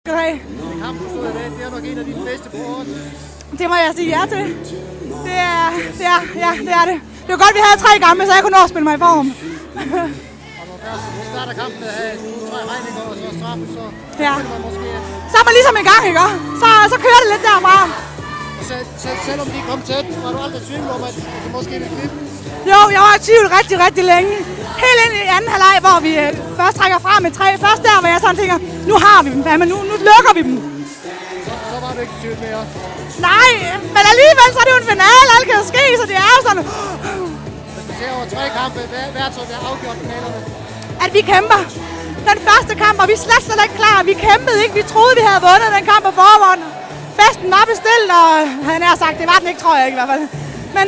skal du have. Det er nok en af dine bedste på året. Det må jeg sige ja til. Det er det. Det var godt, vi havde 3 kampe, så jeg kunne nå at spille mig i form. Og når først du starter kampen med at have 2-3 regninger og så straffe, så finder man måske... Så er man ligesom i gang, ikke? Så kører det lidt derfra. Og selvom de kom tæt, var du aldrig tvivl om, at det måske ville klippe? Jo, jeg var i tvivl rigtig længe. Helt ind i anden halvleg, hvor vi først trækker fra med 3. Først der, hvor jeg sådan tænker, nu har vi dem, men nu lukker vi dem. Så var du ikke i tvivl mere? Nej, men alligevel så er det jo en finale, alt kan ske, så det er jo sådan... Hvis du ser over 3 kampe, hvad er så det afgjort finalerne? At vi kæmper. Den første kamp var vi slet ikke klar. Vi kæmpede ikke. Vi troede, vi havde vundet den kamp på forhånd. Festen var bestilt, og han har sagt, det var den ikke, tror jeg ikke i hvert fald. Men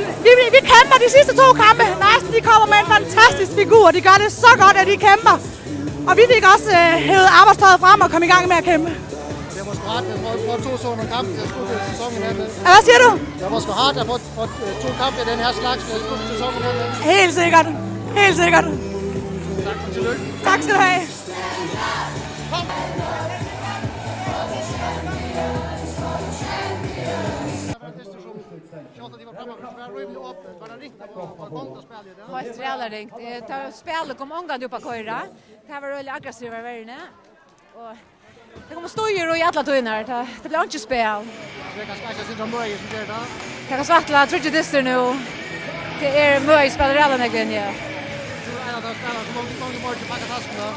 vi kæmper de sidste 2 kampe. Nice, de kommer med en fantastisk figur. De gør det så godt, at de kæmper. Og vi fik også hævet arbejdstøjet frem og kom i gang med at kæmpe. Det var sgu rart, at få 2 sådan nogle kampe til at slutte sæsonen med. Hvad siger du? Det var sgu rart at få 2 kampe af den her slags til at slutte sæsonen med. Helt sikkert. Helt sikkert. Tak for tillykke. Tak skal du have. Helt ringt. Spelet kom omgående upp att köra. Det var väldigt aggressiva världen. Och det kommer stöjer och jävla tunnar. Det blir inte spel. Det kan smäcka sin Möje som gör det. Det kan svartla trodde dyster nu. Det är Möje spelar alla igen, ja. En av de spelarna som många mål till packa tasken då.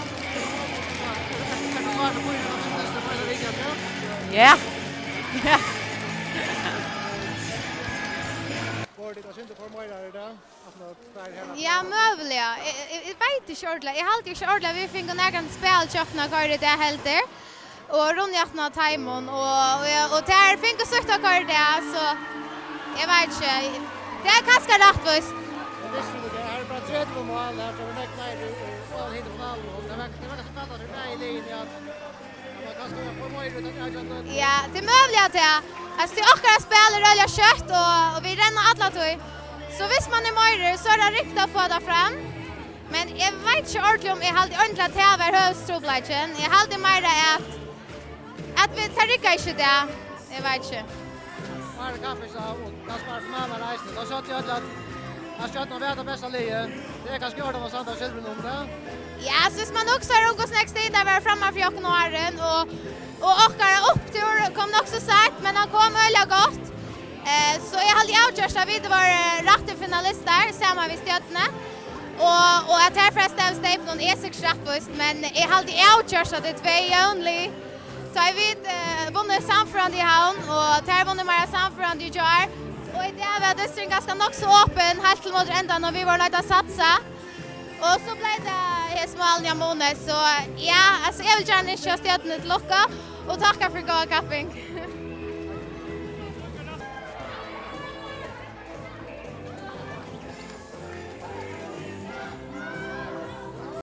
Ja. Ja. Ja, möjligt. Jag vet inte ordentligt. Jag har alltid inte ordentligt. Vi fick en egen spelköpna kvar det helt där. Och rundjättna timon och där fick jag sökta kvar det så jag vet inte. Det är ganska rättvist. Det är bara 30 mål här så vi näck nej all hit och all och det verkar så kallt det där i linjen att man kan stå på Möje utan jag. Ja, det är möjligt att alltså det också spelar rölla kött och vi renner alla till. Så hvis man är Möje så är det riktigt att få det fram. Men jag vet inte ordentligt om jag hade ordentligt att det var högstroblagen. Jag hade mer att vi tar inte det. Jag vet inte. Var det kaffe så och Kaspar Mamma reiste. Då sa jag att jag ska inte vara det bästa ligan. Det är kanske gjort av oss andra själva om det. Ja, så hvis man också har umgås nästa tid där var framme för jag och Arren och åkare upp till kom också sagt men han kom öliga gott. Så jag hade avgjort att vi var rätta finalister samma vid stötna. Och att här förresten stäv någon E6 rättvist men jag hade avgjort att det var only. Så jag vet vunnit samförande i havn och där vunnit mer samförande i jar. Och det var det ganska nog så öppen helt till mot ända när vi var nöjda att satsa. Och så blev det smalna månader så ja, alltså jag vill gärna köra stöten till lucka och tacka för god capping.